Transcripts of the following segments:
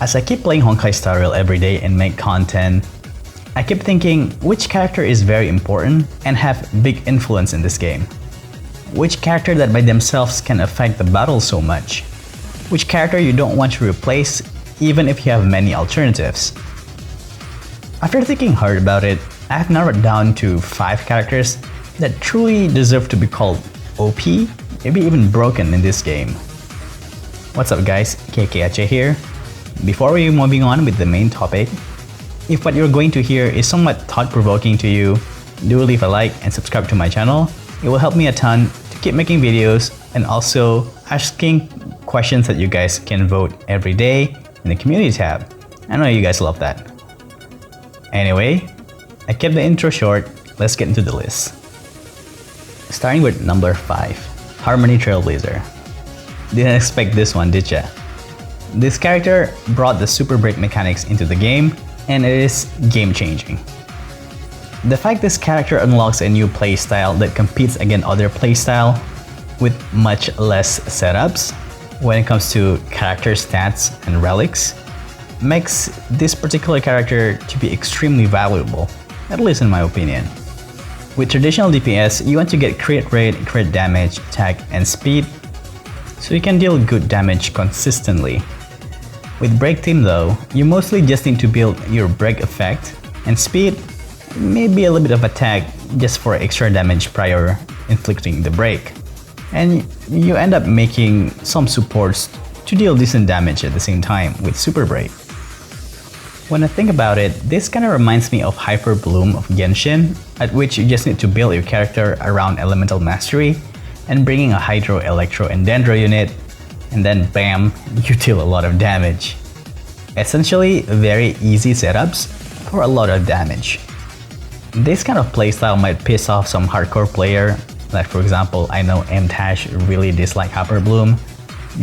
As I keep playing Honkai Star Rail every day and make content, I keep thinking which character is very important and have big influence in this game. Which character that by themselves can affect the battle so much. Which character you don't want to replace even if you have many alternatives. After thinking hard about it, I have narrowed down to 5 characters that truly deserve to be called OP, maybe even broken in this game. What's up guys, KKaceh here. Before we moving on with the main topic, if what you're going to hear is somewhat thought-provoking to you, do leave a like and subscribe to my channel. It will help me a ton to keep making videos and also asking questions that you guys can vote every day in the community tab. I know you guys love that. Anyway, I kept the intro short, let's get into the list. Starting with number 5, Harmony Trailblazer. Didn't expect this one, did ya? This character brought the super break mechanics into the game, and it is game-changing. The fact this character unlocks a new playstyle that competes against other playstyle with much less setups when it comes to character stats and relics makes this particular character to be extremely valuable, at least in my opinion. With traditional DPS, you want to get crit rate, crit damage, attack, and speed, so you can deal good damage consistently. With Break Team though, you mostly just need to build your break effect and speed, maybe a little bit of attack just for extra damage prior inflicting the break. And you end up making some supports to deal decent damage at the same time with Super Break. When I think about it, this kinda reminds me of Hyper Bloom of Genshin, at which you just need to build your character around Elemental Mastery and bringing a Hydro, Electro, and Dendro unit, and then bam, you deal a lot of damage. Essentially, very easy setups for a lot of damage. This kind of playstyle might piss off some hardcore player, like for example, I know MTash really dislike Hyper Bloom,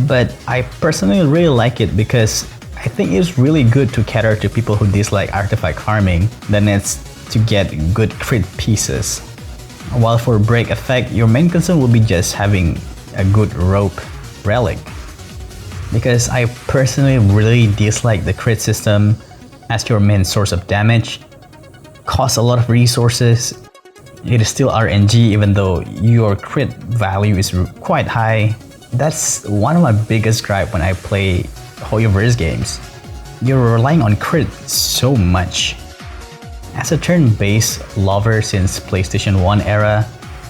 but I personally really like it because I think it's really good to cater to people who dislike artifact farming that needs to get good crit pieces. While for break effect, your main concern will be just having a good rope relic. Because I personally really dislike the crit system as your main source of damage. Costs a lot of resources. It is still RNG even though your crit value is quite high. That's one of my biggest gripe when I play Hoyoverse games. You're relying on crit so much. As a turn-based lover since PlayStation 1 era,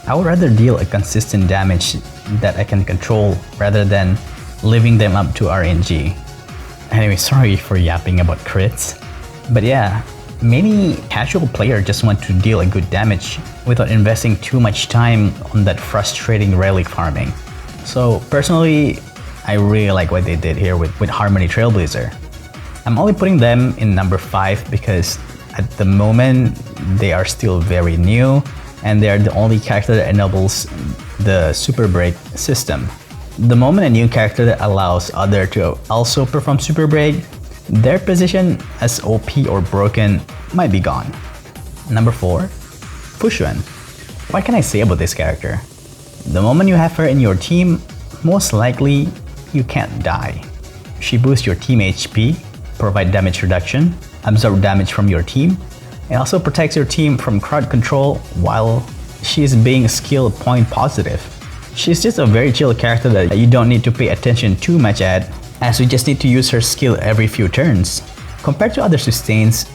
I would rather deal a consistent damage that I can control rather than leaving them up to RNG. Anyway, sorry for yapping about crits. But yeah, many casual players just want to deal a good damage without investing too much time on that frustrating relic farming. So personally, I really like what they did here with Harmony Trailblazer. I'm only putting them in number 5 because at the moment, they are still very new and they are the only character that enables the Super Break system. The moment a new character that allows others to also perform Super Break, their position as OP or broken might be gone. Number 4, Fushuan. What can I say about this character? The moment you have her in your team, most likely you can't die. She boosts your team HP, provide damage reduction, absorb damage from your team, and also protects your team from crowd control while she is being skill point positive. She's just a very chill character that you don't need to pay attention too much at, as you just need to use her skill every few turns. Compared to other sustains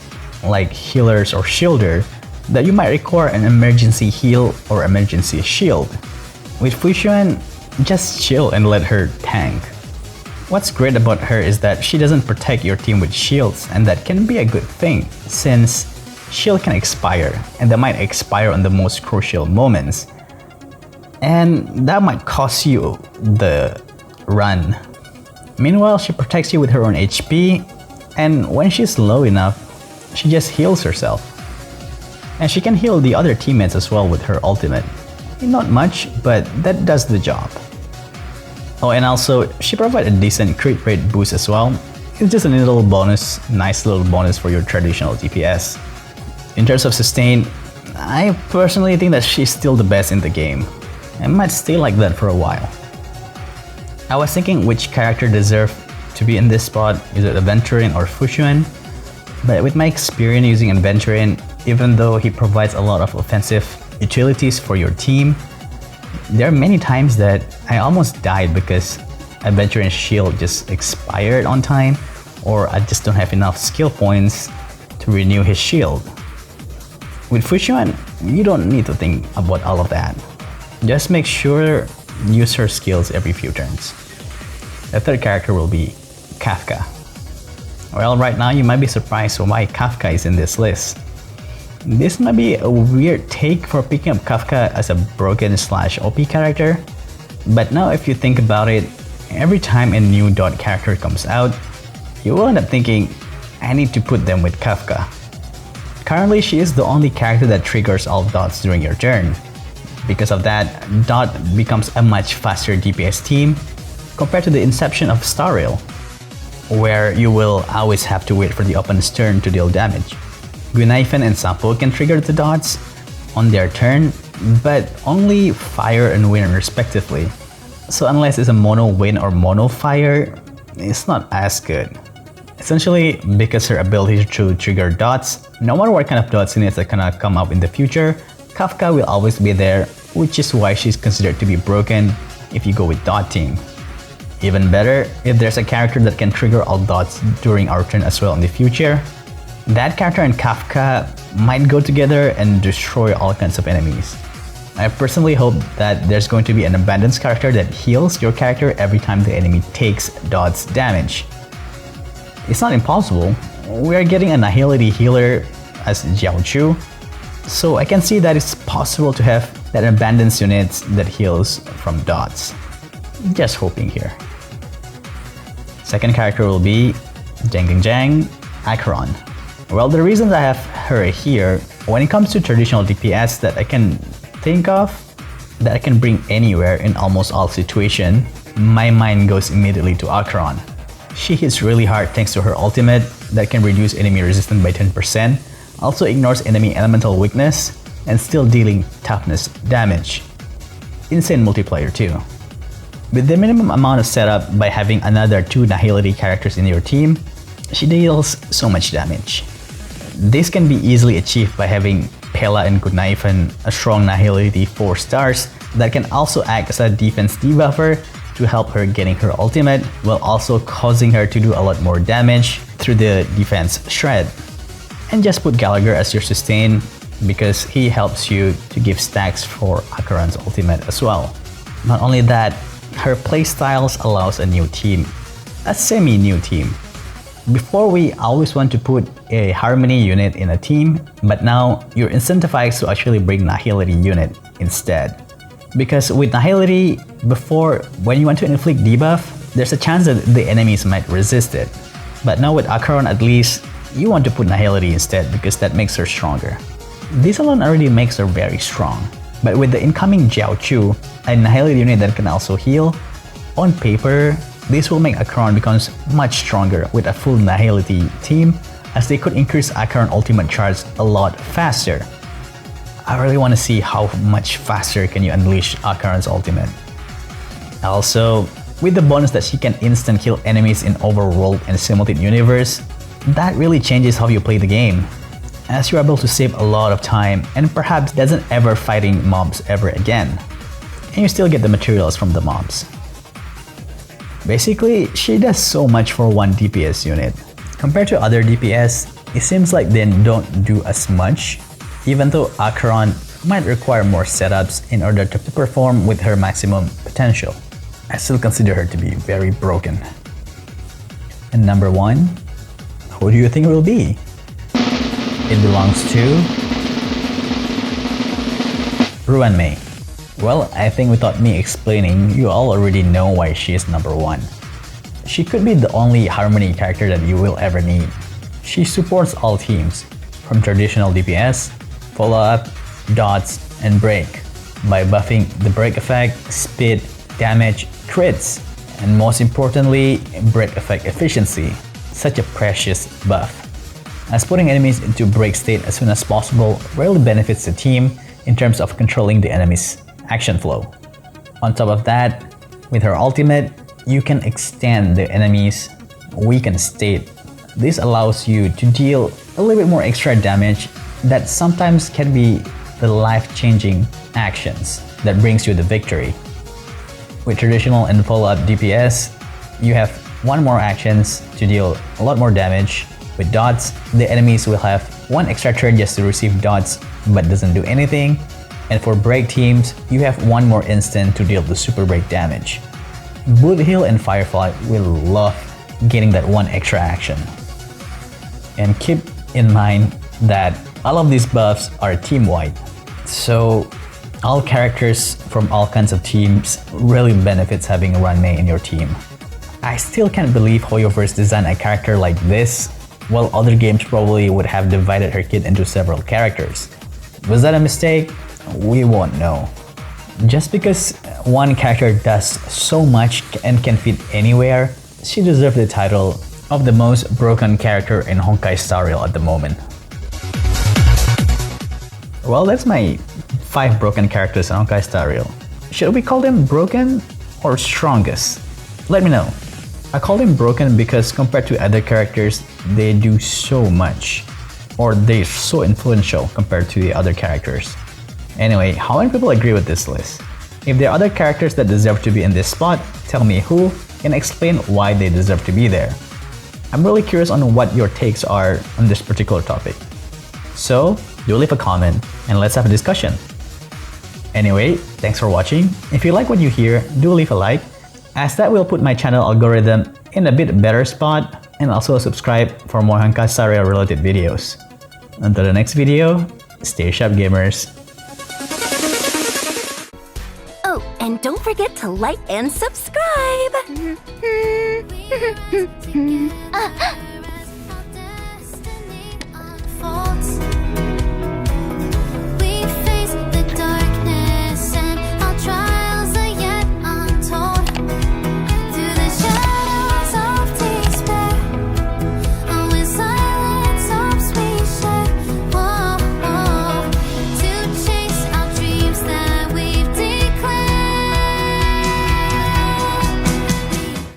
like healers or shielder that you might require an emergency heal or emergency shield. With Fushuan, just chill and let her tank. What's great about her is that she doesn't protect your team with shields, and that can be a good thing since shield can expire and they might expire on the most crucial moments. And that might cost you the run. Meanwhile, she protects you with her own HP, and when she's low enough, she just heals herself. And she can heal the other teammates as well with her ultimate. Not much, but that does the job. Oh, and also, she provides a decent crit rate boost as well. It's just a little bonus, nice little bonus for your traditional DPS. In terms of sustain, I personally think that she's still the best in the game, and might stay like that for a while. I was thinking which character deserves to be in this spot, is it aventurine or fusion? But with my experience using aventurine, even though he provides a lot of offensive utilities for your team, there are many times that I almost died because aventurine shield just expired on time, or I just don't have enough skill points to renew his shield. With fusion, you don't need to think about all of that. Just make sure use her skills every few turns. The third character will be Kafka. Well, right now you might be surprised why Kafka is in this list. This might be a weird take for picking up Kafka as a broken/OP character, but now if you think about it, every time a new dot character comes out, you will end up thinking, I need to put them with Kafka. Currently, she is the only character that triggers all dots during your turn. Because of that, Dot becomes a much faster DPS team compared to the inception of Star Rail, where you will always have to wait for the opponent's turn to deal damage. Gunaifen and Sampo can trigger the dots on their turn, but only fire and wind respectively. So unless it's a mono wind or mono fire, it's not as good. Essentially, because her ability to trigger dots, no matter what kind of dots units are gonna come up in the future, Kafka will always be there, which is why she's considered to be broken if you go with dot team. Even better, if there's a character that can trigger all dots during our turn as well in the future, that character and Kafka might go together and destroy all kinds of enemies. I personally hope that there's going to be an abundance character that heals your character every time the enemy takes dots damage. It's not impossible. We are getting a Nihility healer as Jiaochu, so I can see that it's possible to have that abundance units that heals from dots. Just hoping here. Second character will be Jang Acheron. Well, the reasons I have her here, when it comes to traditional DPS that I can think of, that I can bring anywhere in almost all situations, my mind goes immediately to Acheron. She hits really hard thanks to her ultimate that can reduce enemy resistance by 10%, also ignores enemy elemental weakness, and still dealing toughness damage. Insane multiplayer too. With the minimum amount of setup by having another 2 Nihility characters in your team, she deals so much damage. This can be easily achieved by having Pela and Gunaifen, a strong Nihility 4 stars that can also act as a defense debuffer to help her getting her ultimate, while also causing her to do a lot more damage through the defense shred. And just put Gallagher as your sustain because he helps you to give stacks for Acheron's ultimate as well. Not only that, her playstyles allows a new team, a semi-new team. Before, we always want to put a Harmony unit in a team, but now you're incentivized to actually bring Nihility unit instead. Because with Nihility, before, when you want to inflict debuff, there's a chance that the enemies might resist it. But now with Acheron, at least, you want to put Nihility instead because that makes her stronger. This alone already makes her very strong. But with the incoming Jiaochu, a Nihility unit that can also heal, on paper, this will make Acheron becomes much stronger with a full Nihility team, as they could increase Acheron ultimate charge a lot faster. I really want to see how much faster can you unleash Acheron's ultimate. Also, with the bonus that she can instant kill enemies in overworld and simultaneous universe, that really changes how you play the game, as you're able to save a lot of time and perhaps doesn't ever fighting mobs ever again. And you still get the materials from the mobs. Basically, she does so much for one DPS unit. Compared to other DPS, it seems like they don't do as much, even though Acheron might require more setups in order to perform with her maximum potential. I still consider her to be very broken. And number 1, who do you think it will be? It belongs to Ruan Mei. Well, I think without me explaining, you all already know why she is number 1. She could be the only Harmony character that you will ever need. She supports all teams, from traditional DPS, follow-up, dots, and break, by buffing the break effect, speed, damage, crits, and most importantly, break effect efficiency, such a precious buff. As putting enemies into break state as soon as possible rarely benefits the team in terms of controlling the enemy's action flow. On top of that, with her ultimate, you can extend the enemies weakened state. This allows you to deal a little bit more extra damage that sometimes can be the life-changing actions that brings you the victory. With traditional and follow-up DPS, you have one more actions to deal a lot more damage. With dots, the enemies will have one extra turn just to receive dots but doesn't do anything. And for break teams, you have one more instant to deal the super break damage. Boothill and Firefly will love getting that one extra action. And keep in mind that all of these buffs are team-wide. So all characters from all kinds of teams really benefits having a Ruan in your team. I still can't believe Hoyoverse designed a character like this, while other games probably would have divided her kit into several characters. Was that a mistake? We won't know. Just because one character does so much and can fit anywhere, she deserves the title of the most broken character in Honkai Star Rail at the moment. Well, that's my 5 broken characters in Honkai Star Rail. Should we call them broken or strongest? Let me know. I call them broken because compared to other characters, they do so much, or they're so influential compared to the other characters. Anyway, how many people agree with this list? If there are other characters that deserve to be in this spot, tell me who and explain why they deserve to be there. I'm really curious on what your takes are on this particular topic. So, do leave a comment and let's have a discussion. Anyway, thanks for watching. If you like what you hear, do leave a like, as that will put my channel algorithm in a bit better spot, and also subscribe for more Honkai Star Rail related videos. Until the next video, stay sharp gamers. Oh, and don't forget to like and subscribe!